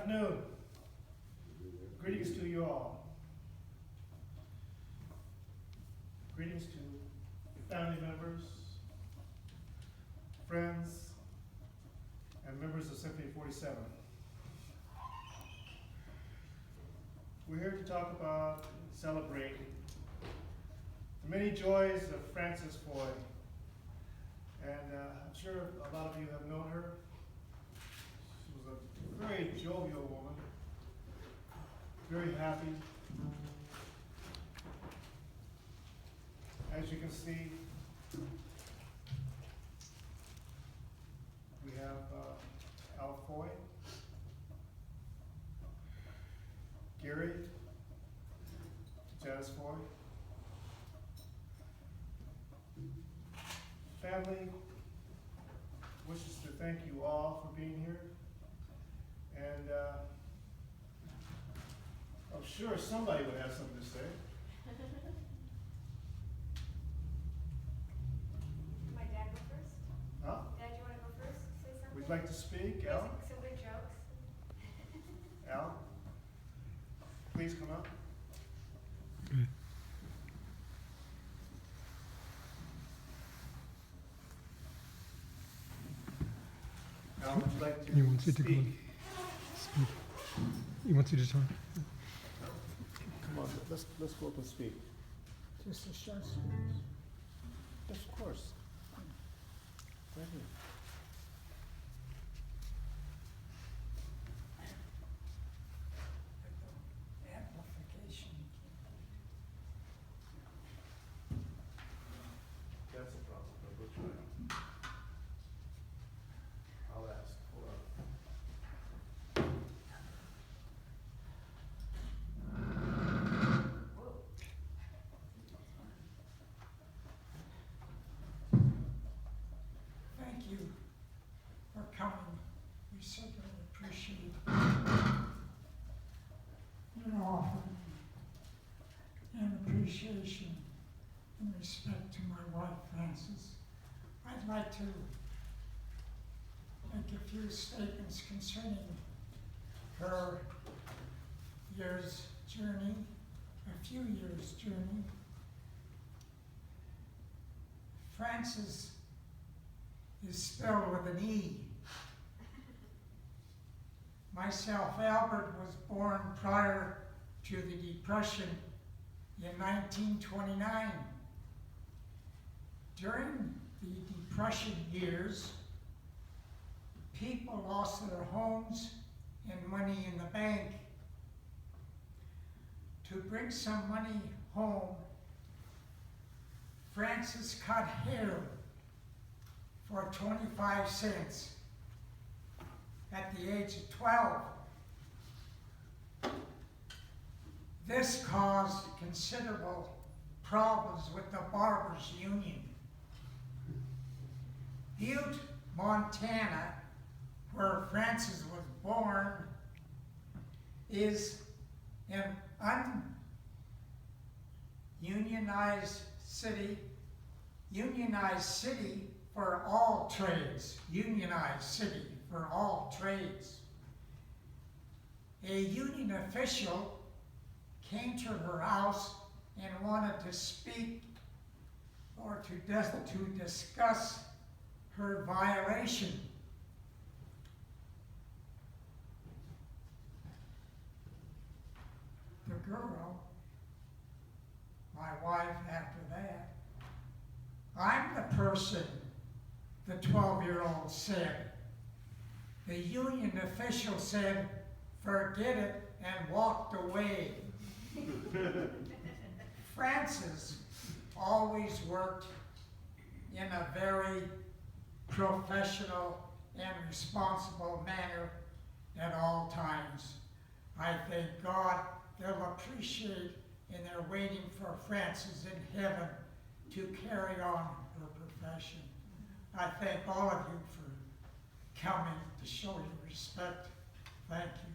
afternoon. Greetings to you all. Greetings to your family members, friends, and members of Symphony 47. We're here to talk about, celebrate the many joys of Frances Foy. And I'm sure a lot of you have known her. She was a very jovial woman, very happy. As you can see, we have Albert Foy, Gary, Janice Foy. Family wishes to thank you all for being here. And I'm sure somebody would have something to say. My dad go first? Huh? Dad, you want to go first? Say something? Would you like to speak, Al? Some good jokes. Al? Please come up. Al, would you like to He wants you to speak? go and speak. He wants you to talk. Come on, let's go up and speak. Just a short speech. Of course. Right here. Amplification. That's a problem, but we'll try it. I'll ask. Hold on. Thank you for coming. We certainly appreciate your offer and appreciation and respect to my wife, Frances. I'd like to make a few statements concerning her year's journey, a few years' journey. Frances is spelled with an E. Myself, Albert, was born prior to the Depression in 1929. During the Depression years, people lost their homes and money in the bank. To bring some money home, Frances cut hair for 25 cents at the age of 12. This caused considerable problems with the Barbers Union. Butte, Montana, where Frances was born, is an unionized city for all trades, unionized city for all trades. A union official came to her house and wanted to speak or to discuss her violation. The girl, my wife after that, I'm the person, the 12-year-old said. The union official said, forget it, and walked away. Frances always worked in a very professional and responsible manner at all times. I thank God they'll appreciate and they're waiting for Frances in heaven to carry on her profession. I thank all of you for coming to show your respect. Thank you.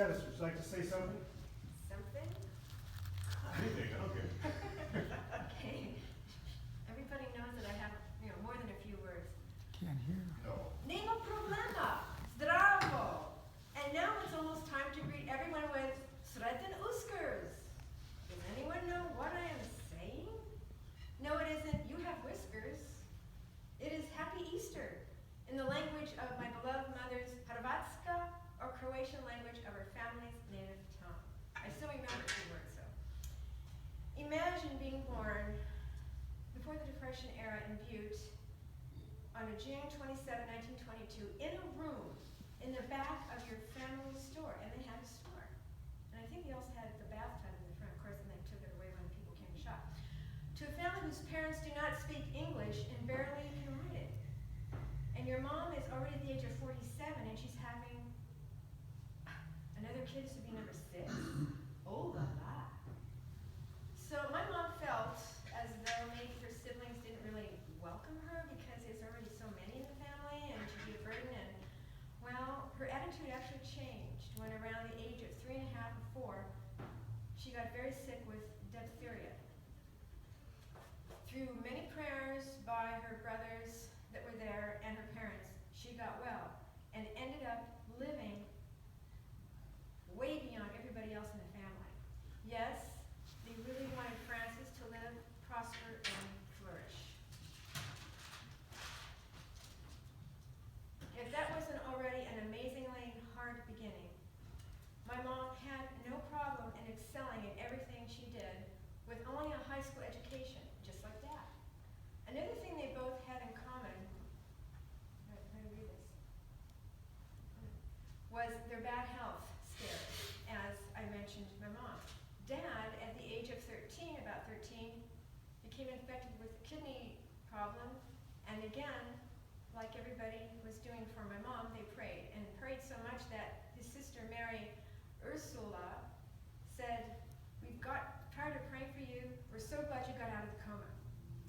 Janice, would you like to say something? Something? Anything, okay. Okay. Everybody knows that I have, more than a few words. Can't hear. No. Nemo problema. Zdravo. And now it's almost time to greet everyone with Sretan Uskers. Does anyone know what I am saying? No, it isn't. You have whiskers. It is Happy Easter in the language of my beloved mother's Hrvatska, or Croatian language of her family's native tongue. I still remember two words, so. Imagine being born before the Depression era in Butte on a June 27, 1922, in a room in the back of your family's store, and they had a store. And I think they also had the bathtub in the front, of course, and they took it away when people came to shop. To a family whose parents do not speak English and barely can write it. And your mom is already at the age of 47, and she's having another kid, this would be number 6. Oh la la. So my mom felt as though maybe her siblings didn't really welcome her because there's already so many in the family and she'd be a burden. And well, her attitude actually changed when around the age of 3 and a half or 4, she got very sick with diphtheria. Through many prayers by her brothers that were there and her parents, she got well and ended up living way beyond everybody else in the family. Yes, they really wanted Frances to live, prosper, and flourish. If that wasn't already an amazingly hard beginning, my mom had no problem in excelling in everything she did with only a high school education, just like Dad. Another thing they both had in common, how do I read this, was their bad health scares, as I mentioned my mom. Dad, at the age of 13, about 13, became infected with a kidney problem, and again, like everybody was doing for my mom, they prayed, and prayed so much that his sister Mary Ursula said, "We've got tired of praying for you. We're so glad you got out of the coma."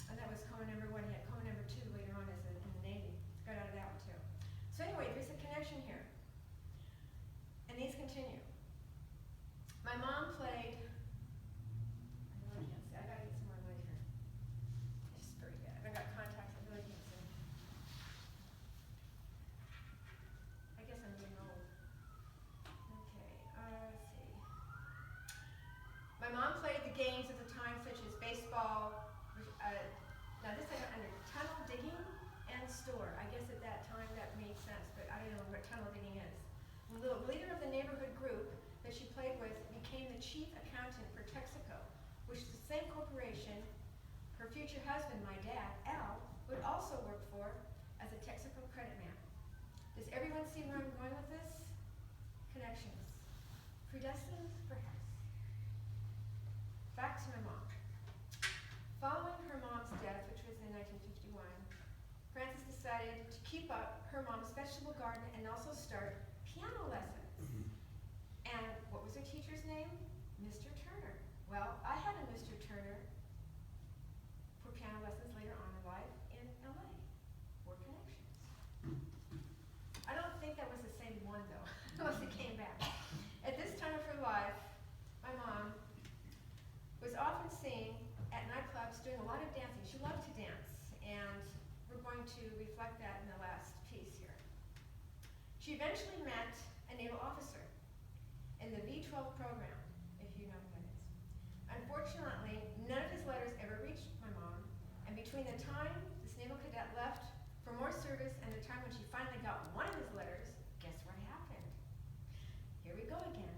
And that was coma number 1. He had coma number 2 later on in the Navy. Got out of that one too. So anyway, there's a connection here. And these continue. My mom played, I really can't see, I gotta get some more light here. It's just very bad. I got contacts, I really can't see. I guess I'm getting old. Okay, let's see. My mom played the games of the time such as baseball, now this I don't under, tunnel digging and store. I guess at that time that made sense, but I don't know what tunnel digging is. The leader of the neighborhood group that she played with became the chief accountant for Texaco, which is the same corporation her future husband, my dad, Al, would also work for as a Texaco credit man. Does everyone see where I'm going with this? Connections. Predestined, perhaps. Back to my mom. Following her mom's death, which was in 1951, Frances decided to keep up her mom's vegetable garden and also start piano lessons. And what was her teacher's name? Mr. Turner. Well, I had a Mr. Turner for piano lessons later on in life in LA. More connections. I don't think that was the same one though, unless it came back. At this time of her life, my mom was often seen at nightclubs doing a lot of dancing. She loved to dance, and we're going to reflect that in the last piece here. She eventually met a naval officer in the V-12 program, if you know who that is. Unfortunately, none of his letters ever reached my mom, and between the time this naval cadet left for more service and the time when she finally got one of his letters, guess what happened? Here we go again.